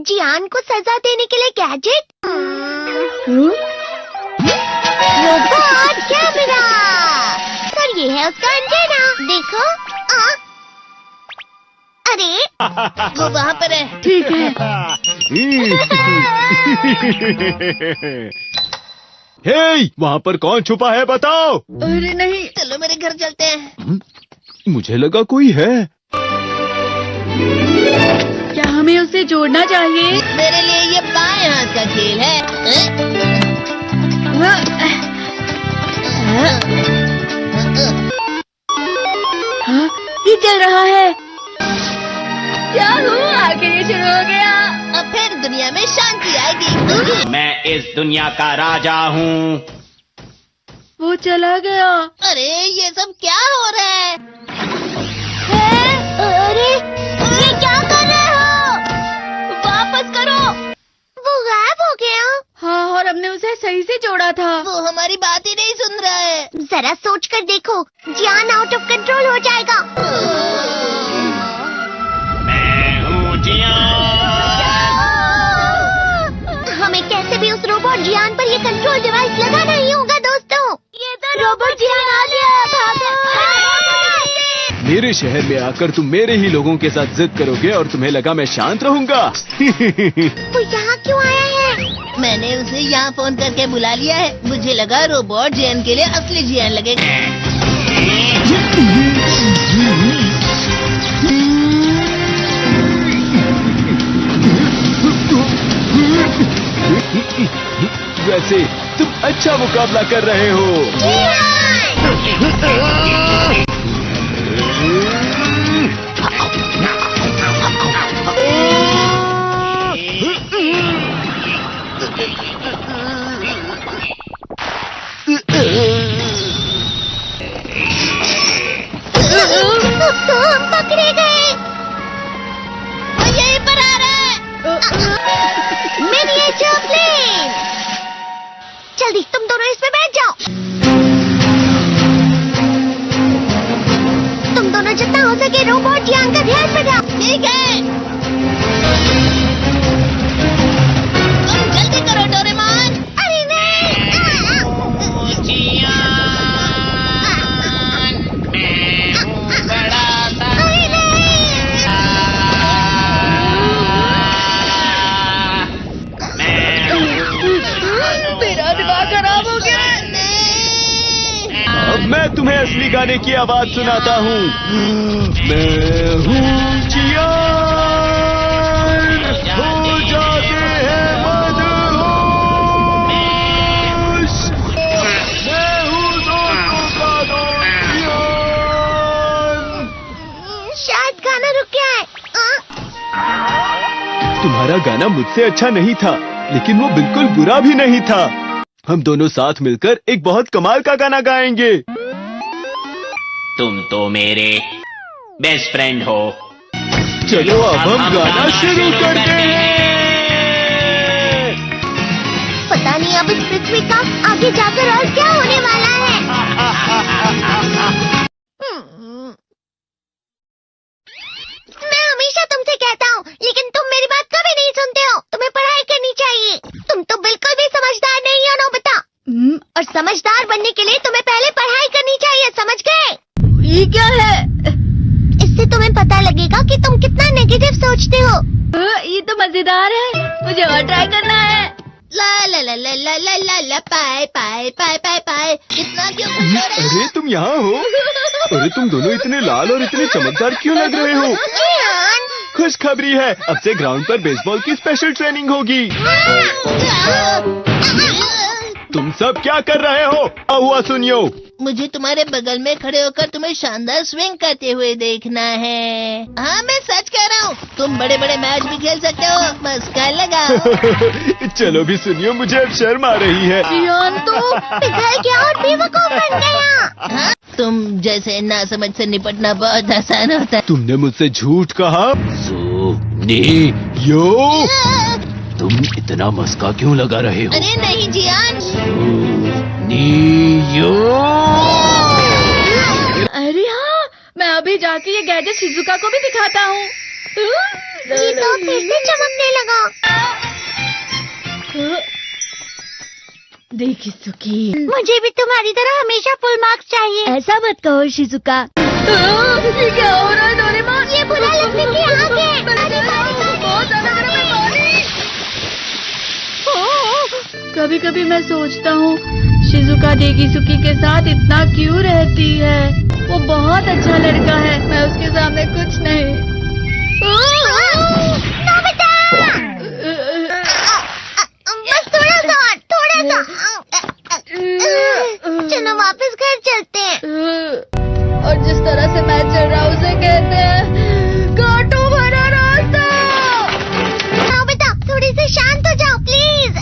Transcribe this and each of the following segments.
जियान को सजा देने के लिए गैजेट। Robot camera. सर ये है उसका एंटेना, देखो। अरे वो वहाँ पर है। ठीक है। हे, वहाँ पर कौन छुपा है बताओ। अरे नहीं। चलो मेरे घर चलते हैं। मुझे लगा कोई है। क्या हमें उसे जोड़ना चाहिए? मेरे लिए ये बाएं हाथ का खेल है। हाँ, ये चल रहा है। क्या हुआ? आखिर ये शुरू हो गया। अब फिर दुनिया में शांति आएगी। मैं इस दुनिया का राजा हूँ। वो चला गया। अरे ये सब क्या हो रहा है? अरे ये क्या कर रहे हो? वापस करो। वो गायब हो गया। हाँ, और हमने उसे सही से जोड़ा था। वो हमारी बात ही नहीं सुन रहा है। जरा सोच कर देखो, जियान आउट ऑफ कंट्रोल हो जाएगा। मैं हूँ जियान। हमें कैसे भी उस रोबोट जियान पर ये कंट्रोल डिवाइस लगाना ही होगा दोस्तों। ये तो रोबोट जियान आ गया। भागो। मेरे शहर में आकर तुम मेरे ही लोगों के साथ जिद करोगे और तुम्हें लगा मैं शांत रहूंगा। वो यहाँ क्यों आया है? मैंने उसे यहाँ फोन करके बुला लिया है। मुझे लगा रोबोट जियान के लिए असली जियान लगेगा। वैसे तुम अच्छा मुकाबला कर रहे हो। तो हम पकड़े गए। वो यहीं पर आ रहा है। Miniature plane. जल्दी तुम दोनों इसमें बैठ जाओ। तुम दोनों जितना हो सके रोबोट जियान का ध्यान रखो। ठीक है। तुम जल्दी करो डोरेमोन। अरे नहीं। जियान, मैं हूँ बड़ा सा। अरे नहीं। मेरा दिमाग खराब हो गया। अब मैं तुम्हें असली गाने की आवाज सुनाता हूँ। मैं हूँ जियान, हो जाते हैं मदहोश। मैं हूँ दोस्तों का दोस्त जियान। शायद गाना रुक गया है। तुम्हारा गाना मुझसे अच्छा नहीं था, लेकिन वो बिल्कुल बुरा भी नहीं था। हम दोनों साथ मिलकर एक बहुत कमाल का गाना गाएंगे। तुम तो मेरे बेस्ट फ्रेंड हो। चलो अब हम गाना शुरू करते हैं। पता नहीं अब इस पृथ्वी का आगे जाकर और क्या होने वाला है। मैं हमेशा तुमसे कहता हूँ, लेकिन तुम मेरी बात कभी नहीं सुनते हो। तुम्हें पढ़ाई करनी चाहिए। तुम तो बिल्कुल भी समझदार नहीं हो नोबिता। और समझदार बनने के लिए तुम्हें पहले पढ़ाई करनी चाहिए, समझ गए? ये क्या है? इससे तुम्हें पता लगेगा कि तुम कितना नेगेटिव सोचते हो। ये तो मजेदार है। मुझे और ट्राई करना है। ला ला ला ला ला ला ला ला पाए पाए पाए पाए पाए। इतना क्यों खुश हो रहे हो? अरे तुम यहाँ हो? अरे तुम दोनों इतने लाल और इतने चमकदार क्यों लग रहे हो? जियान। खुशखबरी है, अब से ग्राउंड पर बेसबॉल की स्पेशल ट्रेनिंग होगी। तुम सब क्या कर रहे हो? हुआ सुनियो। मुझे तुम्हारे बगल में खड़े होकर तुम्हें शानदार स्विंग करते हुए देखना है। हाँ मैं सच कह रहा हूँ। तुम बड़े बड़े मैच भी खेल सकते हो, बस कर लगाओ। चलो भी सुनियो, मुझे अब शर्म आ रही है। जियान तो पिघल गया और बेवकूफ बन गया। हाँ? तुम जैसे नासमझ से निपटना बहुत आसान होता है। तुमने मुझसे झूठ कहा। यो तुम इतना मस्का क्यों लगा रहे हो? अरे नहीं जियान। यो अरे हाँ, मैं अभी जाके ये गैजेट शिजुका को भी दिखाता हूँ। जी तो फिर से चमकने लगा। देखी सुखी। मुझे भी तुम्हारी तरह हमेशा फुल मार्क्स चाहिए। ऐसा मत कहो शिजुका। ये क्या हो रहा है डोरेमोन? ये बुरा लगने की आग है। बहुत ज्यादा गर्म है पानी। कभी कभी मैं सोचता हूँ शिजुका डेगिसुकी के साथ इतना क्यों रहती है। वो बहुत अच्छा लड़का है, मैं उसके सामने कुछ नहीं। नोबिता! बस थोड़ा सा। चलो वापस घर चलते हैं। और जिस तरह से मैं चल रहा हूँ उसे कहते हैं कांटों भरा रास्ता। नोबिता, थोड़ी सी शांत हो जाओ प्लीज।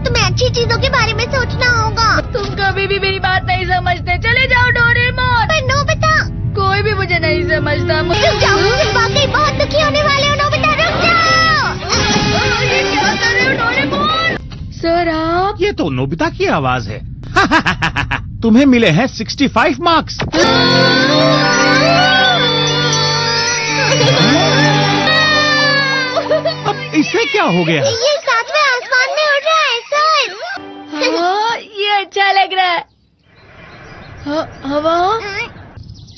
तुम्हें अच्छी चीजों के बारे में सोचना होगा। तुम कभी भी मेरी बात नहीं समझते। चले जाओ डोरेमोन। पर नोबिता, कोई भी मुझे नहीं समझता। रुक जाओ, तुम वाकई बहुत दुखी होने वाले हो। नोबिता रुक जाओ। ये क्या कर रहे हो डोरेमोन? सर आप? ये तो नोबिता की आवाज है। तुम्हें मिले हैं 65 मार्क्स। अब इसे क्या हो गया? ये सातवें आसमान में उड़ रहा है सर। हाँ, ये अच्छा लग रहा है। हवा?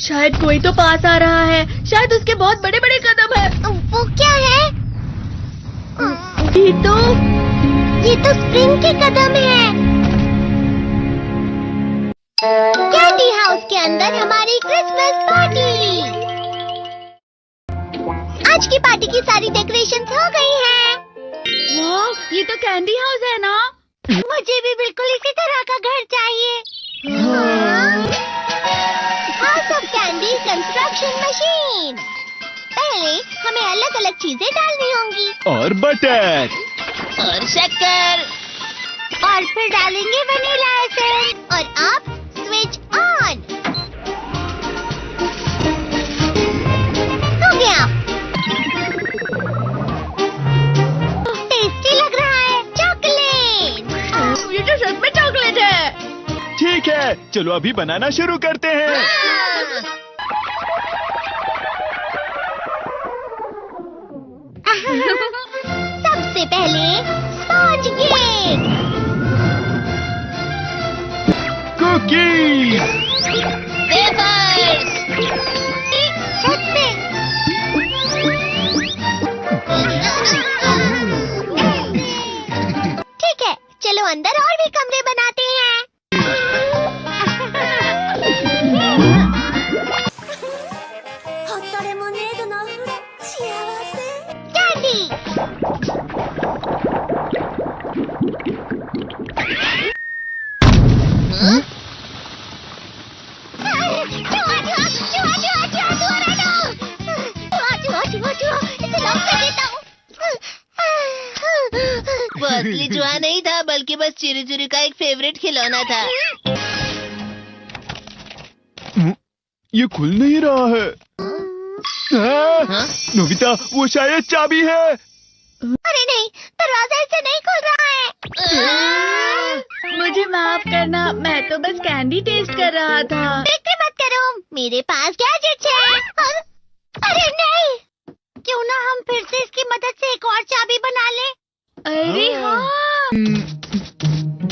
शायद कोई तो पास आ रहा है। शायद उसके बहुत बड़े बड़े कदम है। वो क्या है? ये तो स्प्रिंग के कदम है। कैंडी हाउस के अंदर हमारी क्रिसमस पार्टी। आज की पार्टी की सारी डेकोरेशंस हो गई हैं। वाह, ये तो कैंडी हाउस है ना? मुझे भी बिल्कुल इसी तरह का घर चाहिए। House of candy construction machine. पहले हमें अलग अलग चीजें डालनी होंगी। और बटर। और शक्कर। और फिर डालेंगे वनीला एसेंस। और अब स्विच ऑन। हो गया। टेस्टी लग रहा है। चॉकलेट। ये तो सच में चॉकलेट है। ठीक है, चलो अभी बनाना शुरू करते हैं। सबसे पहले स्पॉन्ज केक। कुकीज। वेफर्स। छत पे। ठीक है, चलो अंदर और भी कमरे बनाते हैं। कैंडी। वो असली जुआ नहीं था, बल्कि बस चिरू चिरू का एक फेवरेट खिलौना था। ये खुल नहीं रहा है। हाँ? नोबिता, वो शायद चाबी है। अरे नहीं, दरवाजा ऐसे नहीं खुल रहा है। मुझे माफ करना, मैं तो बस कैंडी टेस्ट कर रहा था। फिक्र मत करो, मेरे पास गैजेट्स हैं। अरे नहीं, क्यों ना हम फिर से इसकी मदद से एक और चाबी बना लें। अरे हाँ।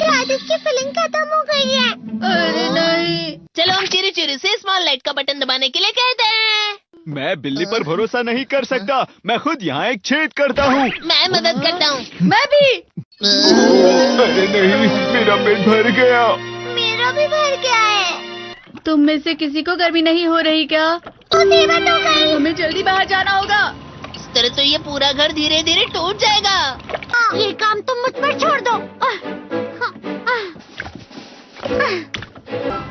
शायद इसकी फिलिंग खत्म हो गई है। अरे नहीं। चलो हम चिरू चिरू से स्मॉल लाइट का बटन दबाने के लिए कहते हैं। मैं बिल्ली पर भरोसा नहीं कर सकता। मैं खुद यहाँ एक छेद करता हूँ। मैं मदद करता हूँ। मैं भी। अरे नहीं, मेरा पेट भर गया। मेरा भी भर गया है। तुम में से किसी को गर्मी नहीं हो रही क्या? मुसीबत हो गई। हमें जल्दी बाहर जाना होगा। इस तरह तो ये पूरा घर धीरे धीरे टूट जाएगा। ये काम तुम मुझ पर छोड़ दो।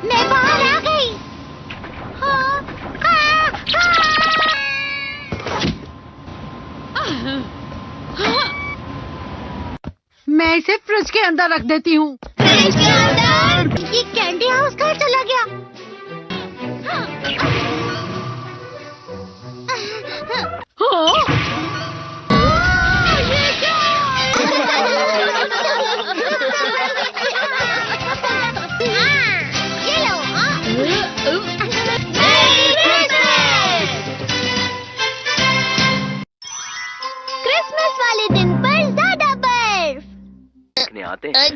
मैं बाहर आ गई। मैं इसे फ्रिज के अंदर रख देती हूँ। फ्रिज के अंदर? ये कैंडी हाउस कहाँ चला गया? ये लो। क्रिसमस वाले दिन पर ज्यादा बर्फ।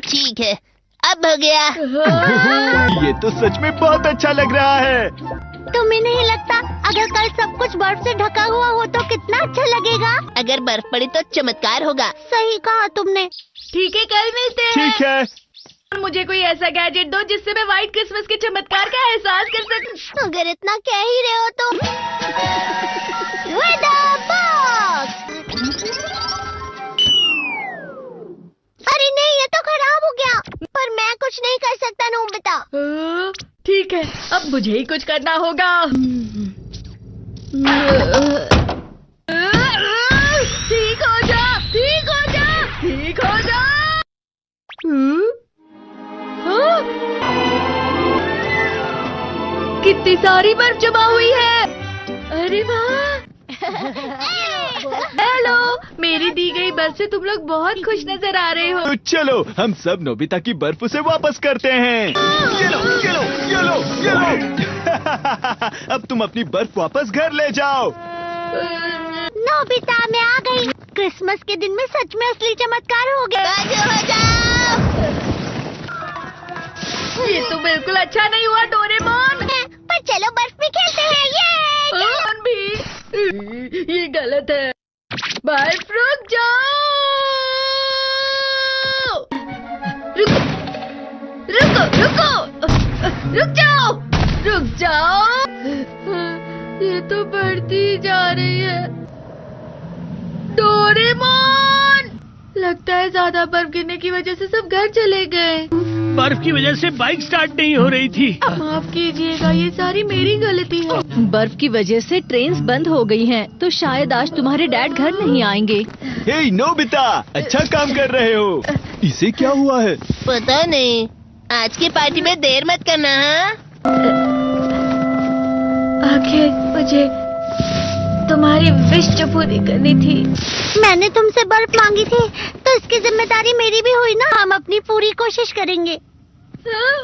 ठीक है, अब हो गया। ये तो सच में बहुत अच्छा लग रहा है। तुम्हें नहीं लगता अगर कल सब कुछ बर्फ से ढका हुआ हो तो कितना अच्छा लगेगा? अगर बर्फ पड़ी तो चमत्कार होगा। सही कहा तुमने। ठीक है, कल मिलते हैं। ठीक है। मुझे कोई ऐसा गैजेट दो जिससे मैं व्हाइट क्रिसमस के चमत्कार का एहसास कर सकूं। अगर इतना कह ही रहे हो तो वेदर बॉक्स। अरे नहीं, ये तो खराब हो गया। पर मैं कुछ नहीं कर सकता नोबिता। ठीक है, अब मुझे ही कुछ करना होगा। ठीक हो जा, ठीक हो जा, ठीक हो जा। कितनी सारी बर्फ जमा हुई है। अरे वाह। हेलो, मेरी दी गई बर्फ से तुम लोग बहुत खुश नजर आ रहे हो। तो चलो हम सब नोबिता की बर्फ उसे वापस करते हैं। ये लो, ये लो, ये लो, ये लो। अब तुम अपनी बर्फ वापस घर ले जाओ। नोबिता, मैं आ गई। क्रिसमस के दिन में सच में असली चमत्कार हो गया। बाजू हो जाओ। ये तो बिल्कुल अच्छा नहीं हुआ डोरेमोन। पर चलो बर्फ में खेलते हैं। ये डोरेमोन भी, ये गलत है। बर्फ रुक जाओ। रुको, रुको, रुको, रुक जाओ, रुक जाओ। ये तो बढ़ती जा रही है। डोरेमोन, लगता है ज्यादा बर्फ गिरने की वजह से सब घर चले गए। बर्फ की वजह से बाइक स्टार्ट नहीं हो रही थी। माफ कीजिएगा, ये सारी मेरी गलती है। बर्फ की वजह से ट्रेन्स बंद हो गई हैं, तो शायद आज तुम्हारे डैड घर नहीं आएंगे। हे नोबिता, अच्छा काम कर रहे हो। इसे क्या हुआ है? पता नहीं, आज की पार्टी में देर मत करना। हाँ, आखिर मुझे तुम्हारी विश जो पूरी करनी थी। मैंने तुमसे बर्फ मांगी थी तो इसकी जिम्मेदारी मेरी भी हुई ना। हम अपनी पूरी कोशिश करेंगे। हाँ?